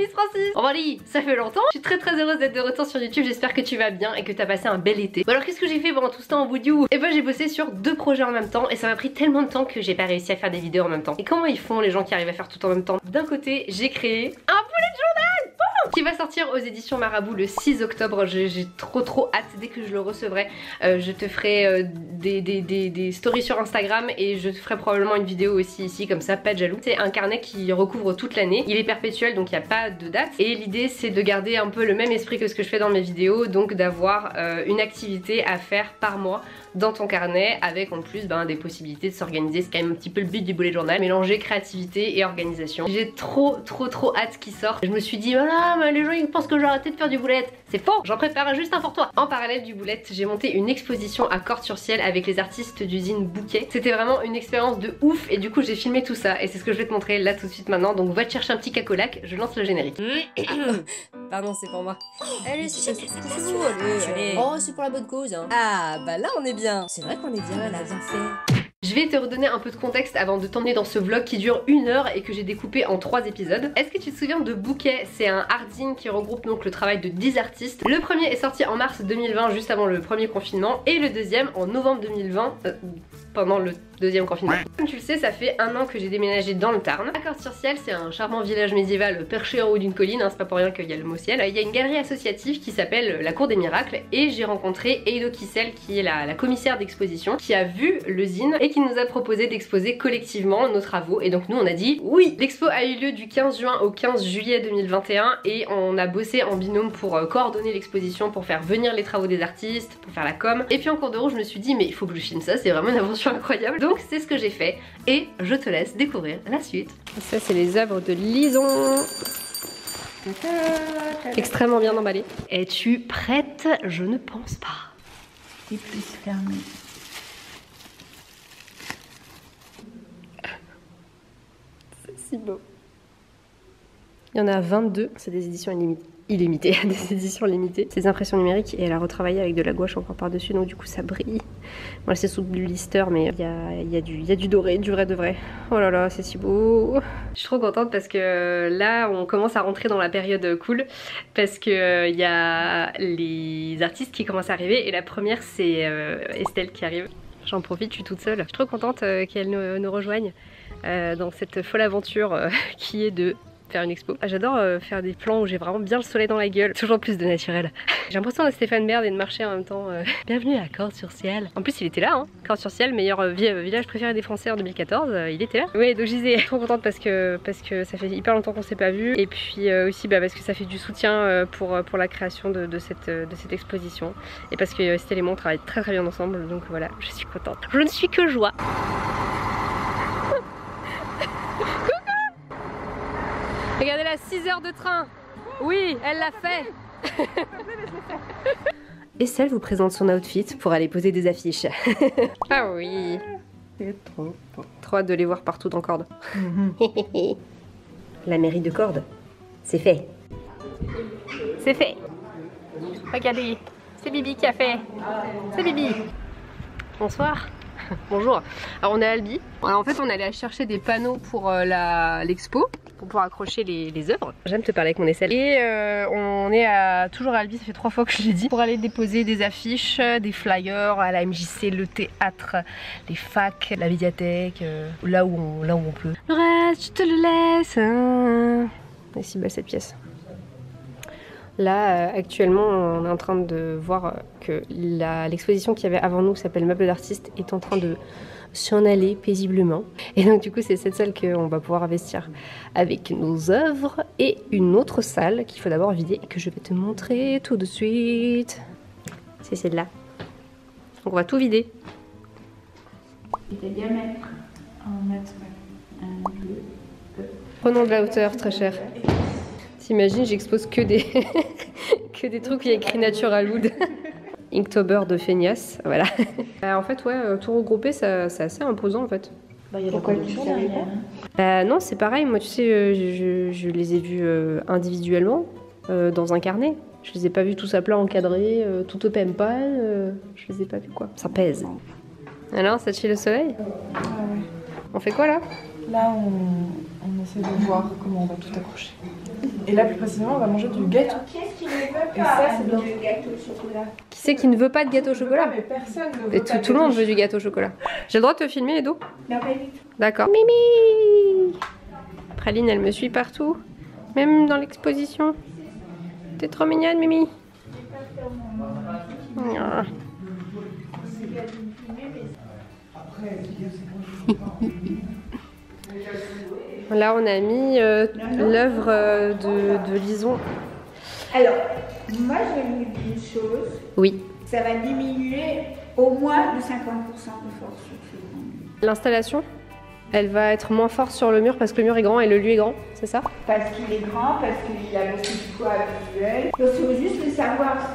Francis. Bon allez, ça fait longtemps. Je suis très heureuse d'être de retour sur YouTube. J'espère que tu vas bien et que t'as passé un bel été. Bon alors qu'est-ce que j'ai fait pendant tout ce temps en bout du bout? Et ben j'ai bossé sur 2 projets en même temps et ça m'a pris tellement de temps que j'ai pas réussi à faire des vidéos en même temps. Et comment ils font les gens qui arrivent à faire tout en même temps? D'un côté, j'ai créé un bullet journal qui va sortir aux éditions Marabout le 6 octobre. J'ai trop hâte. Dès que je le recevrai, je te ferai des stories sur Instagram et je te ferai probablement une vidéo aussi ici, comme ça, pas de jaloux. C'est un carnet qui recouvre toute l'année. Il est perpétuel, donc il n'y a pas de date. Et l'idée, c'est de garder un peu le même esprit que ce que je fais dans mes vidéos, donc d'avoir une activité à faire par mois dans ton carnet, avec en plus des possibilités de s'organiser. C'est quand même un petit peu le but du bullet journal, mélanger créativité et organisation. J'ai trop hâte qu'il sorte. Je me suis dit voilà, mais les gens ils pensent que j'ai arrêté de faire du bullet. C'est faux, j'en prépare juste un pour toi. En parallèle du bullet, j'ai monté une exposition à Cordes-sur-Ciel avec les artistes d'usine Bouquet. C'était vraiment une expérience de ouf et du coup j'ai filmé tout ça et c'est ce que je vais te montrer là tout de suite maintenant. Donc va te chercher un petit cacolac, je lance le générique. Pardon, c'est pour moi. Allez, c'est vous, allez. Oh, c'est pour la bonne cause hein. Ah bah là on est bien. C'est vrai qu'on est bien, elle a bien fait. Je vais te redonner un peu de contexte avant de t'emmener dans ce vlog qui dure 1 heure et que j'ai découpé en 3 épisodes. Est-ce que tu te souviens de Bouquet? C'est un harding qui regroupe donc le travail de 10 artistes. Le premier est sorti en mars 2020, juste avant le premier confinement, et le deuxième en novembre 2020, pendant le deuxième confinement. Comme tu le sais, ça fait 1 an que j'ai déménagé dans le Tarn. À Cordes-sur-Ciel, c'est un charmant village médiéval perché en haut d'une colline, hein, c'est pas pour rien qu'il y a le mot ciel. Il y a une galerie associative qui s'appelle la Cour des Miracles et j'ai rencontré Eido Kissel qui est la commissaire d'exposition qui a vu le zine et qui nous a proposé d'exposer collectivement nos travaux et donc nous on a dit oui. L'expo a eu lieu du 15 juin au 15 juillet 2021 et on a bossé en binôme pour coordonner l'exposition, pour faire venir les travaux des artistes, pour faire la com. Et puis en cours de route je me suis dit mais il faut que je filme ça, c'est vraiment une aventure incroyable. Donc c'est ce que j'ai fait et je te laisse découvrir la suite. Ça c'est les œuvres de Lison. Extrêmement bien emballé. Es-tu prête? Je ne pense pas. Et plus fermé. C'est si beau. Il y en a 22, c'est des éditions illimitées, des éditions limitées. C'est des impressions numériques et elle a retravaillé avec de la gouache encore par dessus, donc du coup ça brille. Bon, c'est sous blister mais il y a du doré, du vrai de vrai. Oh là là, c'est si beau. Je suis trop contente parce que là on commence à rentrer dans la période cool parce que il y a les artistes qui commencent à arriver et la première c'est Estelle qui arrive. J'en profite, je suis toute seule. Je suis trop contente qu'elle nous rejoigne dans cette folle aventure qui est de faire une expo. J'adore faire des plans où j'ai vraiment bien le soleil dans la gueule, toujours plus de naturel. J'ai l'impression d'être Stéphane Baird et de marcher en même temps. Bienvenue à Cordes-sur-Ciel. En plus il était là, hein. Cordes-sur-Ciel, meilleur village préféré des Français en 2014, il était là. Oui, donc je disais, trop contente parce que ça fait hyper longtemps qu'on s'est pas vu et puis aussi parce que ça fait du soutien pour la création de cette exposition et parce que Estelle et moi on travaille très bien ensemble, donc voilà, je suis contente. Je ne suis que joie. Regardez là, 6 heures de train. Oui, elle l'a fait. Estelle vous présente son outfit pour aller poser des affiches. Ah oui. C'est trop beau. Trop hâte de les voir partout dans Cordes. La mairie de Cordes, c'est fait. C'est fait. Regardez, c'est Bibi qui a fait. C'est Bibi. Bonsoir. Bonjour. Alors on est à Albi. Alors en fait on allait chercher des panneaux pour l'expo pour pouvoir accrocher les œuvres. J'aime te parler avec mon aisselle. Et on est toujours à Albi, ça fait 3 fois que je l'ai dit, pour aller déposer des affiches, des flyers à la MJC, le théâtre, les facs, la médiathèque, là où on peut. Le reste je te le laisse. Hein. C'est si belle cette pièce. Là, actuellement, on est en train de voir que l'exposition qu'il y avait avant nous, qui s'appelle Meubles d'artistes, est en train de s'en aller paisiblement. Et donc du coup, c'est cette salle qu'on va pouvoir investir avec nos œuvres et une autre salle qu'il faut d'abord vider et que je vais te montrer tout de suite. C'est celle-là. Donc on va tout vider. Et tes diamètres 1 mètre, 1, 2. Prenons de la hauteur, très cher. T'imagines, j'expose que des que des trucs où il y a écrit Natural Wood. Inktober de Feignas, voilà. En fait, ouais, tout regroupé, c'est assez imposant en fait. Bah, il y a pourquoi tu savais pas? Non, c'est pareil, moi tu sais, je les ai vus individuellement, dans un carnet. Je les ai pas vus tous à plat encadrés, tout au pempan, je les ai pas vus quoi. Ça pèse. Alors, ça te chie le soleil? Ah ouais. On fait quoi là? Là, on essaie de voir comment on va tout accrocher. Et là, plus précisément, on va manger du gâteau. Qu'est-ce qui ne veut Et ça, pas c'est bien. de gâteau au chocolat? Qui c'est qui ne veut pas de gâteau au chocolat? Mais personne ne veut Et pas de tout le monde gâteau veut du gâteau au chocolat. J'ai le droit de te filmer, Edo? Non, pas du tout. D'accord. Mimi! Praline, elle me suit partout. Même dans l'exposition. T'es trop mignonne, Mimi. Ah. Là, on a mis l'œuvre de Lison. Alors, moi, je vais vous dire une chose. Oui. Ça va diminuer au moins de 50% de force sur ce grand mur. L'installation, elle va être moins forte sur le mur parce que le mur est grand et le lieu est grand, c'est ça? Parce qu'il est grand, parce qu'il a beaucoup de poids visuel. Il faut juste le savoir.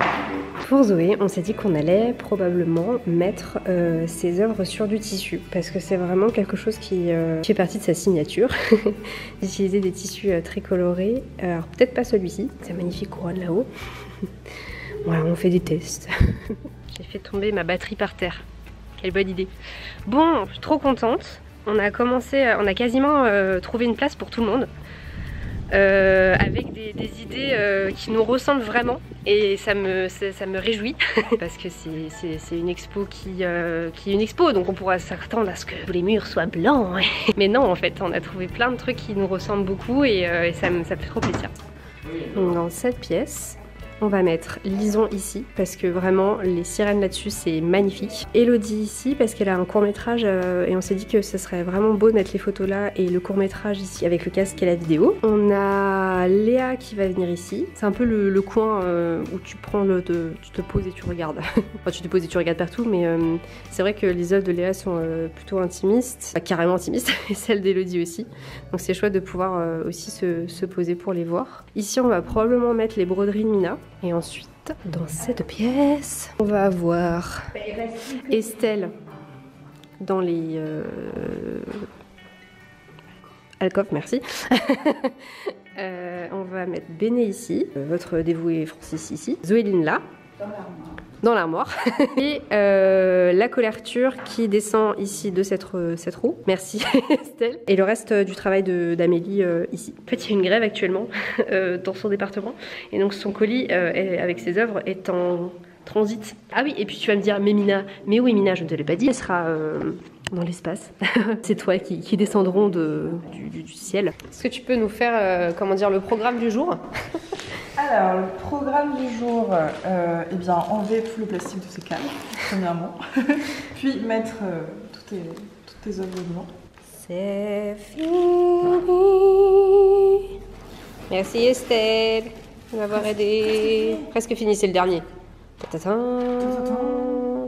Pour Zoé, on s'est dit qu'on allait probablement mettre ses œuvres sur du tissu parce que c'est vraiment quelque chose qui fait partie de sa signature. D'utiliser des tissus très colorés. Alors peut-être pas celui-ci, sa magnifique couronne là-haut. Voilà, on fait des tests. J'ai fait tomber ma batterie par terre. Quelle bonne idée. Bon, je suis trop contente. On a quasiment trouvé une place pour tout le monde. Avec des idées qui nous ressemblent vraiment et ça me réjouit parce que c'est une expo qui est une expo, donc on pourra s'attendre à ce que les murs soient blancs. Mais non, en fait on a trouvé plein de trucs qui nous ressemblent beaucoup et ça fait trop plaisir. Donc dans cette pièce on va mettre Lison ici parce que vraiment les sirènes là-dessus c'est magnifique. Elodie ici parce qu'elle a un court-métrage et on s'est dit que ce serait vraiment beau de mettre les photos là et le court-métrage ici avec le casque et la vidéo. On a Léa qui va venir ici. C'est un peu le coin où tu prends tu te poses et tu regardes. Enfin tu te poses et tu regardes partout mais c'est vrai que les œuvres de Léa sont plutôt intimistes, carrément intimistes et celles d'Elodie aussi. Donc c'est chouette de pouvoir aussi se poser pour les voir. Ici on va probablement mettre les broderies de Mina. Et ensuite, dans cette pièce, on va avoir Estelle dans les alcôves, merci. On va mettre Béné ici, votre dévoué Francis ici, Zoéline là, dans l'armoire, et la couverture qui descend ici de cette roue. Merci Estelle. Et le reste du travail d'Amélie ici. En fait, il y a une grève actuellement dans son département, et donc son colis avec ses œuvres est en transit. Ah oui, et puis tu vas me dire, mais Mina, mais oui Mina, je ne te l'ai pas dit, elle sera dans l'espace. C'est toi qui descendront du ciel. Est-ce que tu peux nous faire, comment dire, le programme du jour? Alors, le programme du jour, eh bien, enlever tout le plastique de ces cannes, premièrement. Puis mettre toutes tes œuvres dedans. C'est fini. Merci Estelle de m'avoir aidé. Presque fini, c'est le dernier.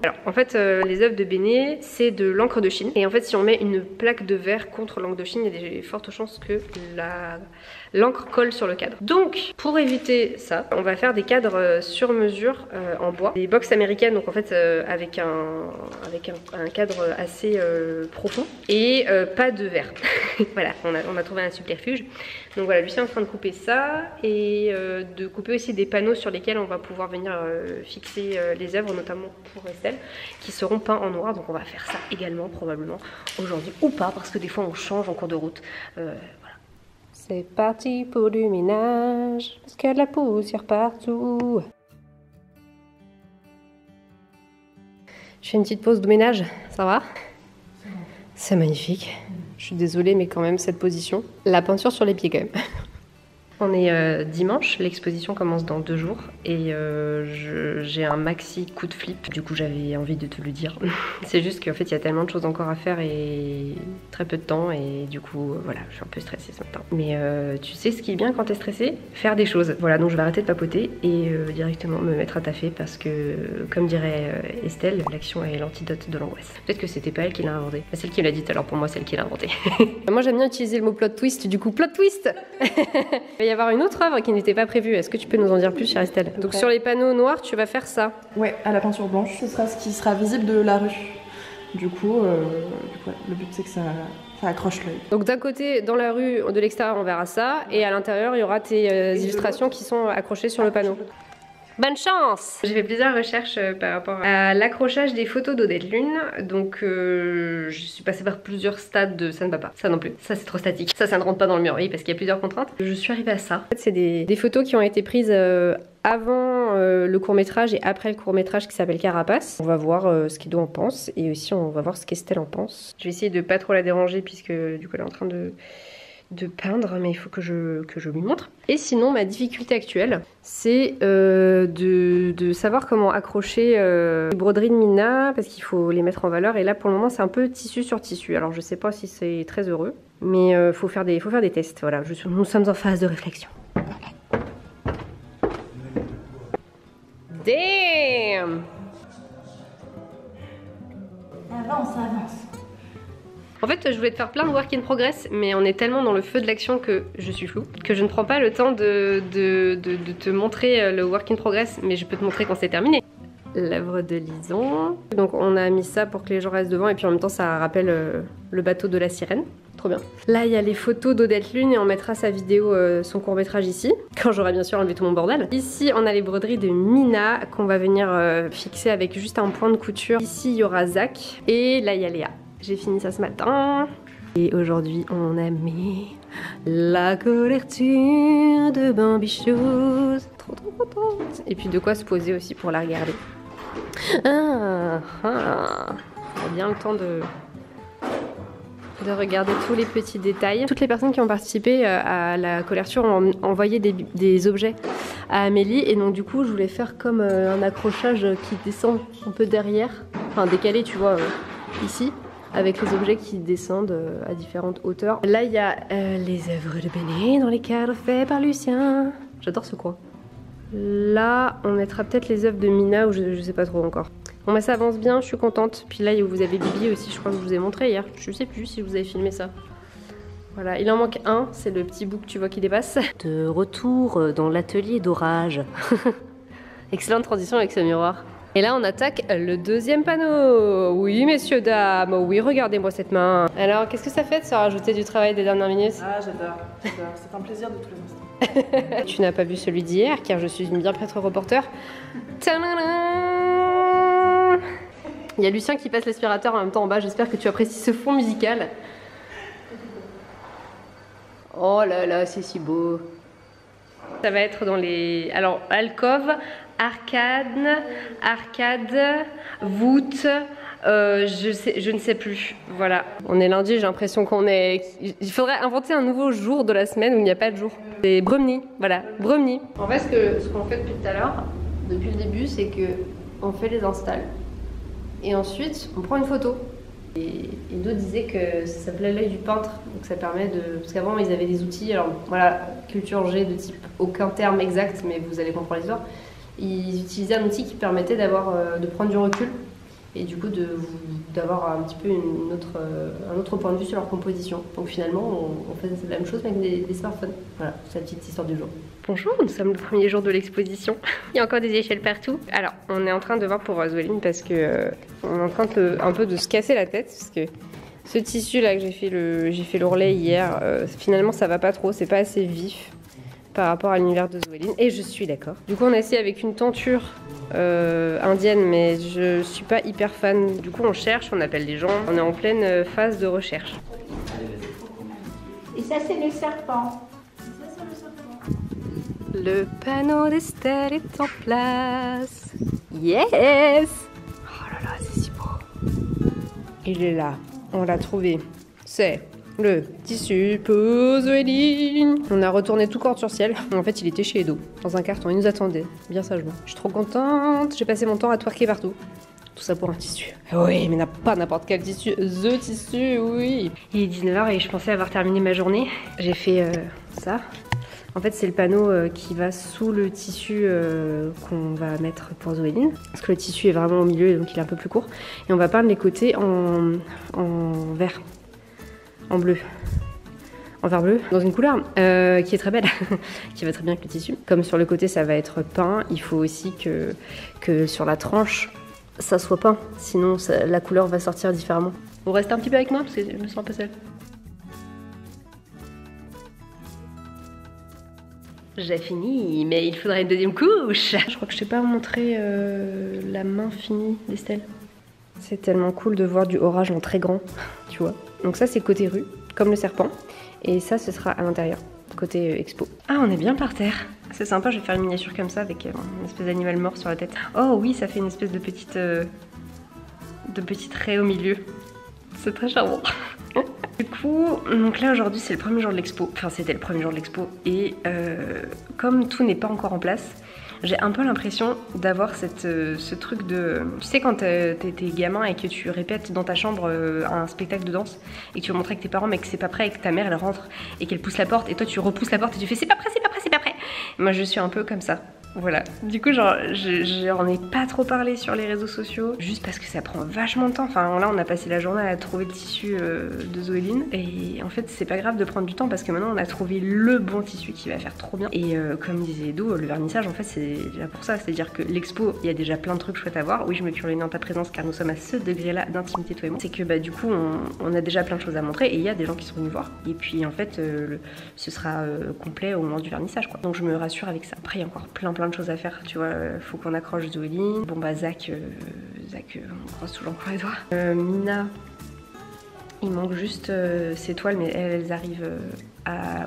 Alors en fait les œuvres de Béné c'est de l'encre de Chine et en fait si on met une plaque de verre contre l'encre de Chine il y a des fortes chances que l'encre colle sur le cadre. Donc pour éviter ça on va faire des cadres sur mesure en bois, des box américaines donc en fait avec un cadre assez profond et pas de verre. Voilà, on a trouvé un subterfuge. Donc voilà, Lucien est en train de couper ça et de couper aussi des panneaux sur lesquels on va pouvoir venir fixer les œuvres, notamment pour Estelle, qui seront peints en noir. Donc on va faire ça également probablement aujourd'hui ou pas, parce que des fois on change en cours de route. Voilà. C'est parti pour du ménage, parce qu'il y a de la poussière partout. Je fais une petite pause de ménage, ça va? C'est magnifique. Je suis désolée, mais quand même, cette position. La peinture sur les pieds, quand même. On est dimanche, l'exposition commence dans 2 jours et j'ai un maxi coup de flip. Du coup, j'avais envie de te le dire. C'est juste qu'en fait, il y a tellement de choses encore à faire et très peu de temps et du coup, voilà, je suis un peu stressée ce matin. Mais tu sais ce qui est bien quand t'es stressée? Faire des choses. Voilà, donc je vais arrêter de papoter et directement me mettre à taffer parce que, comme dirait Estelle, l'action est l'antidote de l'angoisse. Peut-être que c'était pas elle qui l'a inventé. C'est celle qui l'a dit, alors pour moi, c'est elle qui l'a inventé. Moi, j'aime bien utiliser le mot plot twist, du coup, plot twist. Il va y avoir une autre œuvre qui n'était pas prévue. Est-ce que tu peux nous en dire plus, chère Estelle? Donc sur les panneaux noirs, tu vas faire ça? Ouais, à la peinture blanche, ce sera ce qui sera visible de la rue. Du coup, le but c'est que ça accroche l'œil. Donc d'un côté, dans la rue, de l'extérieur, on verra ça, et à l'intérieur, il y aura tes illustrations qui sont accrochées sur le panneau. Bonne chance! J'ai fait plusieurs recherches par rapport à l'accrochage des photos d'Odette Lune. Donc je suis passée par plusieurs stades de ça ne va pas. Ça non plus. Ça c'est trop statique. Ça ne rentre pas dans le mur, oui, parce qu'il y a plusieurs contraintes. Je suis arrivée à ça. En fait, c'est des photos qui ont été prises avant le court-métrage et après le court-métrage qui s'appelle Carapace. On va voir ce qu'Edo en pense et aussi on va voir ce qu'Estelle en pense. Je vais essayer de pas trop la déranger puisque du coup elle est en train de peindre, mais il faut que je lui montre. Et sinon, ma difficulté actuelle, c'est de savoir comment accrocher les broderies de Mina, parce qu'il faut les mettre en valeur. Et là, pour le moment, c'est un peu tissu sur tissu. Alors, je sais pas si c'est très heureux, mais faut faire des tests. Voilà, nous sommes en phase de réflexion. Damn! Avance, avance. En fait, je voulais te faire plein de work in progress, mais on est tellement dans le feu de l'action que je suis floue, que je ne prends pas le temps de te montrer le work in progress, mais je peux te montrer quand c'est terminé. L'œuvre de Lison. Donc on a mis ça pour que les gens restent devant et puis en même temps ça rappelle le bateau de la sirène. Trop bien. Là il y a les photos d'Odette Lune et on mettra sa vidéo, son court-métrage ici, quand j'aurai bien sûr enlevé tout mon bordel. Ici on a les broderies de Mina qu'on va venir fixer avec juste un point de couture. Ici il y aura Zach et là il y a Léa. J'ai fini ça ce matin. Et aujourd'hui, on a mis la couverture de Bambi Shoes. Trop contente. Et puis de quoi se poser aussi pour la regarder. On a bien le temps de regarder tous les petits détails. Toutes les personnes qui ont participé à la couverture ont envoyé des objets à Amélie. Et donc du coup, je voulais faire comme un accrochage qui descend un peu derrière. Enfin, décalé, tu vois, ici. Avec les objets qui descendent à différentes hauteurs. Là, il y a les œuvres de Béné dans les cadres faits par Lucien. J'adore ce coin. Là, on mettra peut-être les œuvres de Mina ou je sais pas trop encore. Bon bah ça avance bien, je suis contente. Puis là, vous avez Bibi aussi, je crois que je vous ai montré hier. Je sais plus si vous avez filmé ça. Voilà, il en manque un, c'est le petit bout que tu vois qui dépasse. De retour dans l'atelier d'orage. Excellente transition avec ce miroir. Et là, on attaque le deuxième panneau. Oui, messieurs, dames. Oui, regardez-moi cette main. Alors, qu'est-ce que ça fait de se rajouter du travail des dernières minutes? Ah, j'adore. C'est un plaisir de tous les instants. Tu n'as pas vu celui d'hier, car je suis une bien prêtre reporter. Tadadam. Il y a Lucien qui passe l'aspirateur en même temps en bas. J'espère que tu apprécies ce fond musical. Oh là là, c'est si beau. Ça va être dans les... Alors, alcôve, arcade, voûte, je ne sais plus. Voilà. On est lundi, j'ai l'impression qu'on est... Il faudrait inventer un nouveau jour de la semaine où il n'y a pas de jour. C'est Brumny, voilà, Brumny. En fait, ce qu'on fait depuis tout à l'heure, depuis le début, c'est que on fait les installs. Et ensuite, on prend une photo. Et d'autres disaient que ça s'appelait l'œil du peintre, donc ça permet de... Parce qu'avant ils avaient des outils, alors voilà, culture G de type aucun terme exact, mais vous allez comprendre l'histoire. Ils utilisaient un outil qui permettait de prendre du recul et du coup d'avoir un petit peu un autre point de vue sur leur composition. Donc finalement on fait la même chose mais avec des smartphones. Voilà, c'est la petite histoire du jour. Bonjour, nous sommes le premier jour de l'exposition. Il y a encore des échelles partout. Alors, on est en train de voir pour Zoéline parce que on est en train un peu de se casser la tête parce que ce tissu là que j'ai fait l'ourlet hier, finalement ça va pas trop, c'est pas assez vif par rapport à l'univers de Zoéline et je suis d'accord. Du coup, on a essayé avec une tenture indienne, mais je suis pas hyper fan. Du coup, on cherche, on appelle des gens, on est en pleine phase de recherche. Et ça, c'est le serpent. Le panneau d'Estelle est en place. Yes! Oh là là, c'est si beau. Il est là. On l'a trouvé. C'est le tissu pour Zoéline. On a retourné tout corde sur ciel. En fait, il était chez Edo, dans un carton. Il nous attendait, bien sagement. Je suis trop contente. J'ai passé mon temps à twerker partout. Tout ça pour un tissu. Oui, mais pas n'importe quel tissu. The tissu, oui. Il est 19h et je pensais avoir terminé ma journée. J'ai fait ça. En fait, c'est le panneau qui va sous le tissu qu'on va mettre pour Zoéline. Parce que le tissu est vraiment au milieu, donc il est un peu plus court. Et on va peindre les côtés en vert, en bleu. En vert bleu, dans une couleur qui est très belle, qui va très bien avec le tissu. Comme sur le côté, ça va être peint, il faut aussi que sur la tranche, ça soit peint. Sinon, la couleur va sortir différemment. On reste un petit peu avec moi parce que je me sens un peu seule. J'ai fini, mais il faudrait une deuxième couche. Je crois que je t'ai pas montré la main finie d'Estelle. C'est tellement cool de voir du orage en très grand, tu vois. Donc ça c'est côté rue, comme le serpent. Et ça ce sera à l'intérieur, côté expo. Ah, on est bien par terre. C'est sympa, je vais faire une miniature comme ça avec une espèce d'animal mort sur la tête. Oh oui, ça fait une espèce de petite raie au milieu. C'est très charmant. Du coup, donc là aujourd'hui c'est le premier jour de l'expo. Enfin c'était le premier jour de l'expo. Et comme tout n'est pas encore en place, j'ai un peu l'impression d'avoir ce truc de... Tu sais quand t'es gamin et que tu répètes dans ta chambre un spectacle de danse et que tu veux montrer avec tes parents mais que c'est pas prêt et que ta mère elle rentre et qu'elle pousse la porte et toi tu repousses la porte et tu fais c'est pas prêt, c'est pas prêt, c'est pas prêt. Moi je suis un peu comme ça. Voilà, du coup genre j'en ai pas trop parlé sur les réseaux sociaux juste parce que ça prend vachement de temps. Enfin là on a passé la journée à trouver le tissu de Zoéline et en fait c'est pas grave de prendre du temps parce que maintenant on a trouvé le bon tissu qui va faire trop bien. Et comme disait Edo, le vernissage en fait c'est là pour ça, c'est à dire que l'expo il y a déjà plein de trucs chouettes à voir. Oui je me suis réunie en ta présence car nous sommes à ce degré là d'intimité toi et moi. C'est que bah du coup on a déjà plein de choses à montrer et il y a des gens qui sont venus voir. Et puis en fait ce sera complet au moment du vernissage quoi. Donc je me rassure avec ça. Après il y a encore plein de choses à faire, tu vois, faut qu'on accroche Zoéline. Bon bah Zach, on croise toujours encore les doigts. Mina, il manque juste ses toiles, mais elles arrivent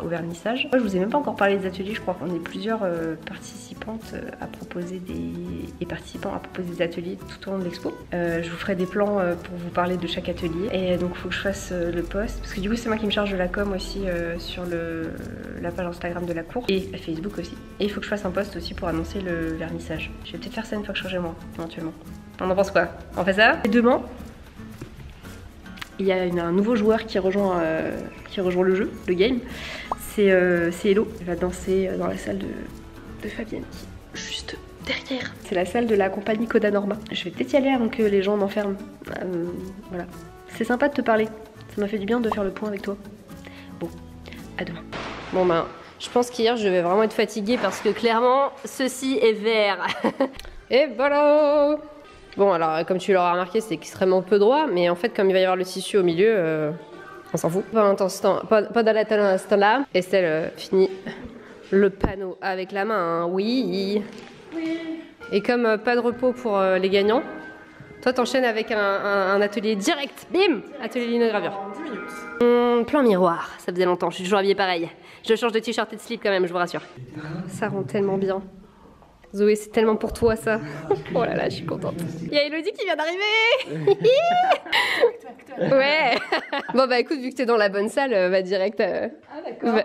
au vernissage. Moi je vous ai même pas encore parlé des ateliers, je crois qu'on est plusieurs participantes à proposer des participants à proposer des ateliers tout au long de l'expo. Je vous ferai des plans pour vous parler de chaque atelier et donc il faut que je fasse le post parce que du coup c'est moi qui me charge de la com aussi sur la page Instagram de la cour et Facebook aussi. Et il faut que je fasse un post aussi pour annoncer le vernissage. Je vais peut-être faire ça une fois que je serai chez moi, éventuellement. On en pense quoi? On fait ça? Et demain il y a un nouveau joueur qui rejoint le jeu, le game. C'est Hello. Elle va danser dans la salle de Fabienne, juste derrière. C'est la salle de la compagnie Coda Norma. Je vais peut-être y aller avant que les gens m'enferment. Voilà. C'est sympa de te parler. Ça m'a fait du bien de faire le point avec toi. Bon, à demain. Bon ben, je pense qu'hier je vais vraiment être fatiguée parce que clairement, ceci est vert. Et voilà. Bon alors comme tu l'auras remarqué c'est extrêmement peu droit mais en fait comme il va y avoir le tissu au milieu on s'en fout. Pendant ce temps, pendant l'instant là, Estelle finit le panneau avec la main, hein. Oui. Et comme pas de repos pour les gagnants, toi t'enchaînes avec un atelier direct, bim, atelier linogravure. 10 minutes. Plan miroir, ça faisait longtemps, je suis toujours habillée pareil. Je change de t-shirt et de slip quand même, je vous rassure. Ça rend tellement bien. Zoé, c'est tellement pour toi ça. Oh là là, je suis contente. Il y a Elodie qui vient d'arriver. Ouais. Bon bah écoute, vu que t'es dans la bonne salle, va direct.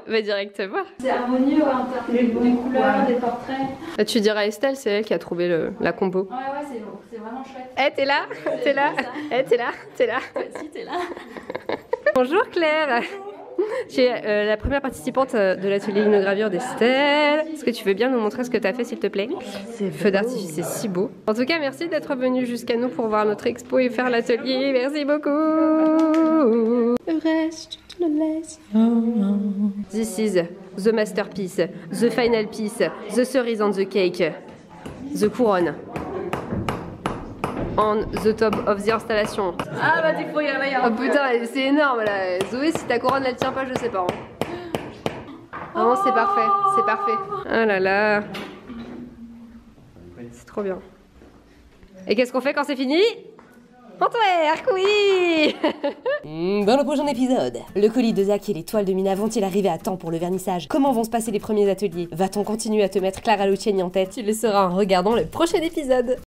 Va direct voir. C'est harmonieux, hein, t'as les bonnes couleurs, des portraits. Là, tu diras à Estelle, c'est elle qui a trouvé la compo. Ouais, c'est vraiment chouette. Eh, t'es là? T'es là? Eh, t'es là? T'es là? Toi aussi, t'es là. Bonjour Claire. Tu es la première participante de l'atelier linogravure d'Estelle. Est-ce que tu veux bien nous montrer ce que tu as fait s'il te plaît? Feu d'artifice, c'est si beau. En tout cas, merci d'être venu jusqu'à nous pour voir notre expo et faire l'atelier. Merci beaucoup. This is the masterpiece, the final piece, the cerise on the cake, the couronne. On the top of the installation. Ah bah du coup il y a Oh putain, c'est énorme là. Zoé, si ta couronne elle tient pas, je sais pas. Hein. Vraiment, c'est parfait, c'est parfait. Ah là là. C'est trop bien. Et qu'est-ce qu'on fait quand c'est fini? On twerk, oui. Dans le prochain épisode, le colis de Zach et les toiles de Mina vont-ils arriver à temps pour le vernissage? Comment vont se passer les premiers ateliers? Va-t-on continuer à te mettre Clara Luciani en tête? Tu le sauras en regardant le prochain épisode.